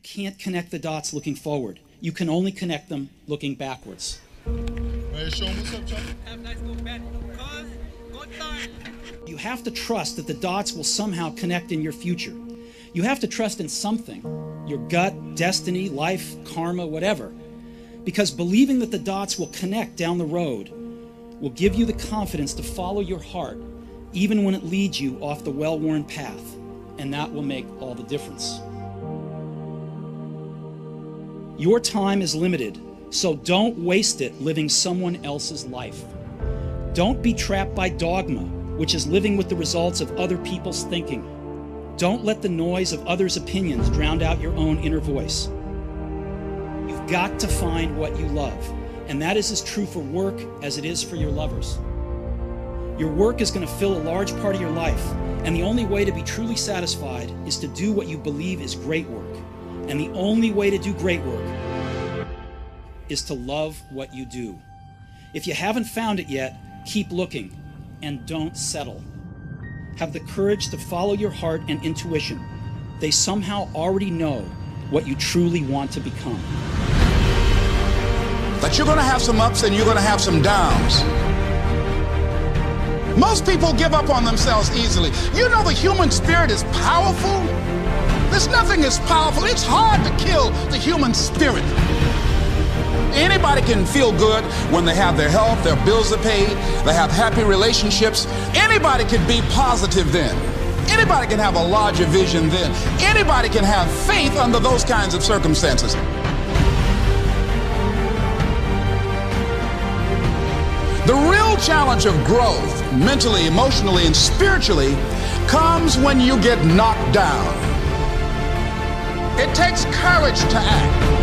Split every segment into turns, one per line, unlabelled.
can't connect the dots looking forward. You can only connect them looking backwards.
Hey, Sean, what's up, John?
You have to trust that the dots will somehow connect in your future. You have to trust in something, your gut, destiny, life, karma, whatever, because believing that the dots will connect down the road will give you the confidence to follow your heart, even when it leads you off the well-worn path, and that will make all the difference. Your time is limited, so don't waste it living someone else's life. Don't be trapped by dogma, which is living with the results of other people's thinking. Don't let the noise of others' opinions drown out your own inner voice. You've got to find what you love, and that is as true for work as it is for your lovers. Your work is going to fill a large part of your life, and the only way to be truly satisfied is to do what you believe is great work. And the only way to do great work is to love what you do. If you haven't found it yet, keep looking and don't settle. Have the courage to follow your heart and intuition. They somehow already know what you truly want to become.
But you're going to have some ups and you're going to have some downs. Most people give up on themselves easily. You know the human spirit is powerful. There's nothing as powerful. It's hard to kill the human spirit. Anybody can feel good when they have their health, their bills are paid, they have happy relationships. Anybody can be positive then. Anybody can have a larger vision then. Anybody can have faith under those kinds of circumstances. The real challenge of growth, mentally, emotionally, and spiritually, comes when you get knocked down. It takes courage to act.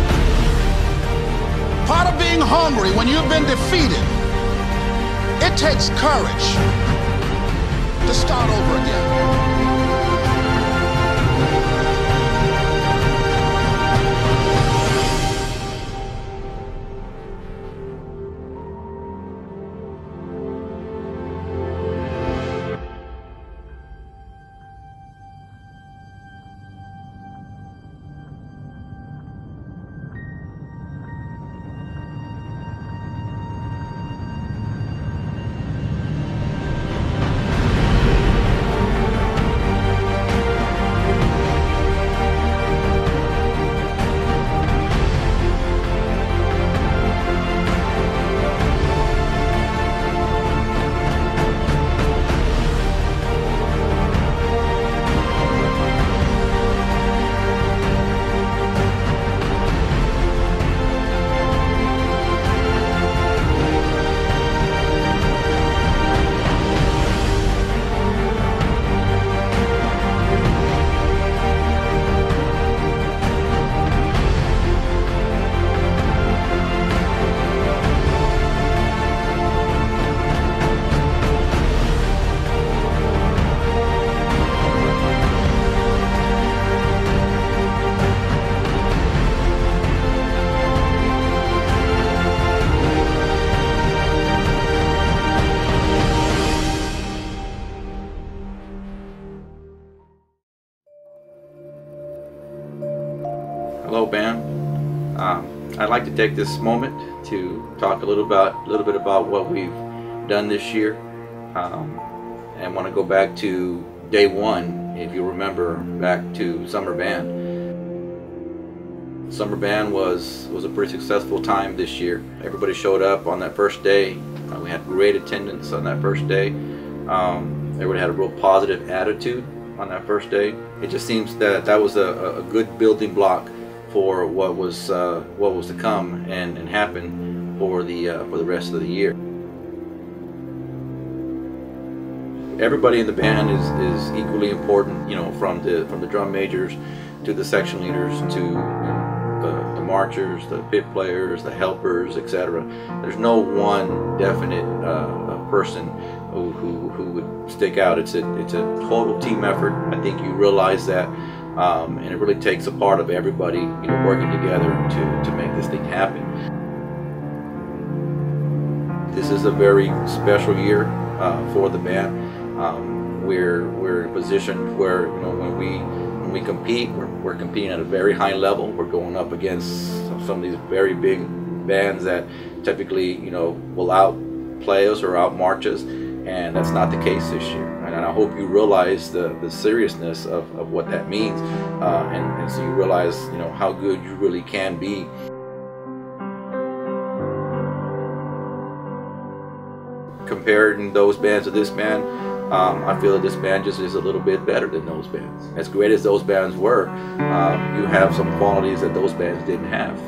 Part of being hungry when you've been defeated, it takes courage to start over again.
Hello, band. I'd like to take this moment to talk a little bit about what we've done this year, and want to go back to day one. If you remember, back to summer band. Summer band was a pretty successful time this year. Everybody showed up on that first day. We had great attendance on that first day. Everybody had a real positive attitude on that first day. It just seems that that was a good building block for what was to come and happen for the rest of the year. Everybody in the band is equally important, you know, from the drum majors to the section leaders to the marchers, the pit players, the helpers, etc. There's no one definite person who would stick out. It's a total team effort. I think you realize that. And it really takes a part of everybody, you know, working together to make this thing happen. This is a very special year for the band. We're in a position where, you know, when when we compete, we're competing at a very high level. We're going up against some of these very big bands that typically, you know, will outplay us or outmarch us, and that's not the case this year. And I hope you realize the seriousness of what that means, and so you realize, you know, how good you really can be. Comparing those bands to this band, I feel that this band just is a little bit better than those bands. As great as those bands were, you have some qualities that those bands didn't have.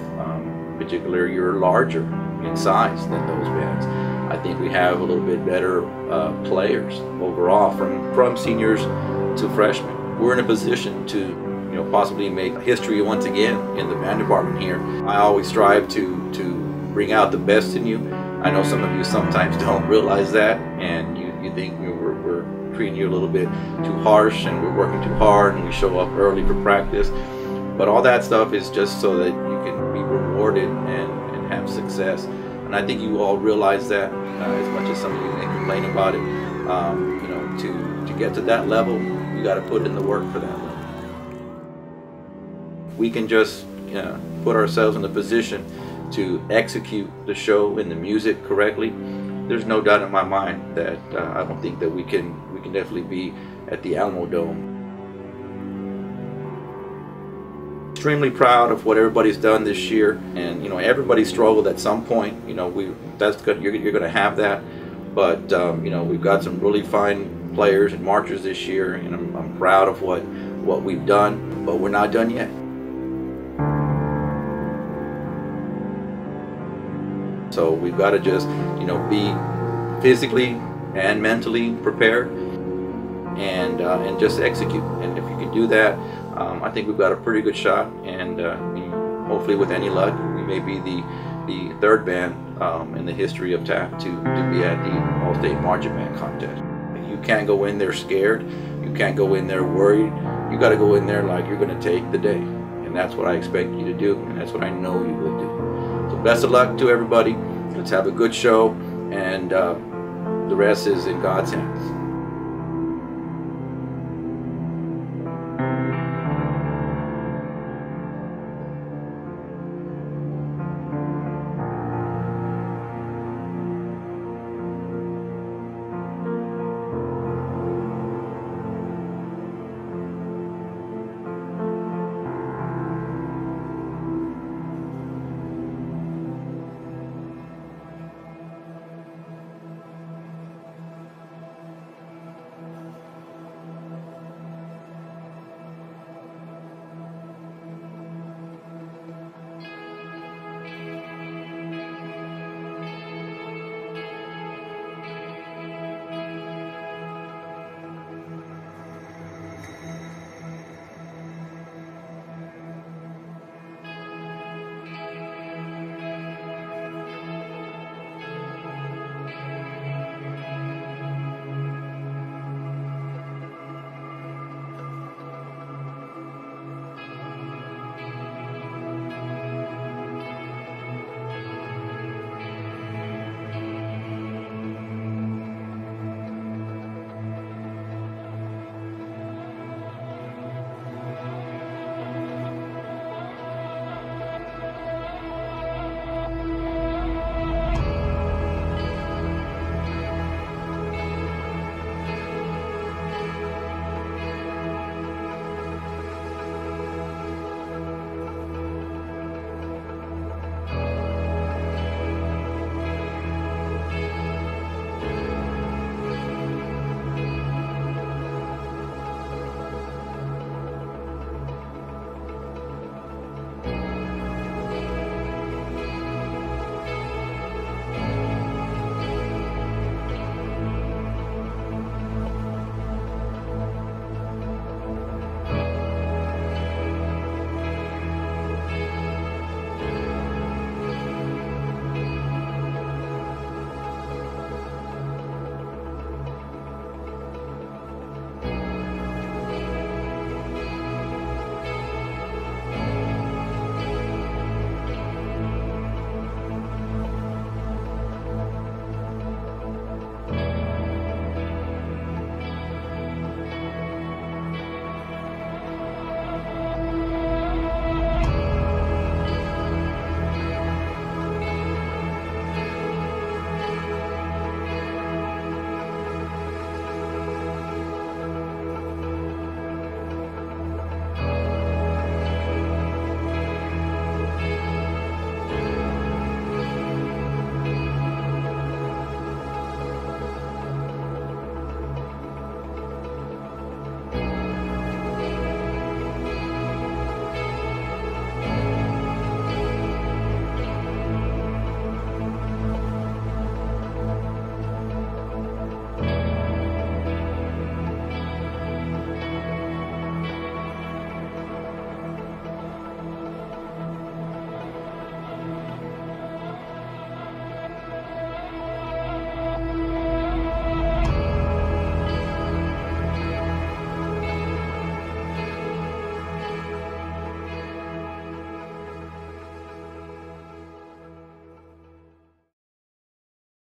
Particularly, you're larger in size than those bands. I think we have a little bit better players overall, from seniors to freshmen. We're in a position to, you know, possibly make history once again in the band department here. I always strive to bring out the best in you. I know some of you sometimes don't realize that, and you think we're treating you a little bit too harsh, and we're working too hard, and we show up early for practice. But all that stuff is just so that you can be rewarded and have success. And I think you all realize that, as much as some of you may complain about it. You know, to get to that level, you got to put in the work for that level. We can just put ourselves in the position to execute the show and the music correctly. There's no doubt in my mind that I don't think that we can definitely be at the Alamo Dome. Extremely proud of what everybody's done this year, and you know, everybody struggled at some point. You know, that's good. You're going to have that, but you know, we've got some really fine players and marchers this year, and I'm proud of what we've done. But we're not done yet. So we've got to just, you know, be physically and mentally prepared, and just execute. And if you can do that, I think we've got a pretty good shot. And hopefully, with any luck, we may be the third band in the history of Taft to be at the All-State Marching Band contest. You can't go in there scared. You can't go in there worried. You got to go in there like you're going to take the day. And that's what I expect you to do, and that's what I know you will do. So best of luck to everybody. Let's have a good show, and the rest is in God's hands.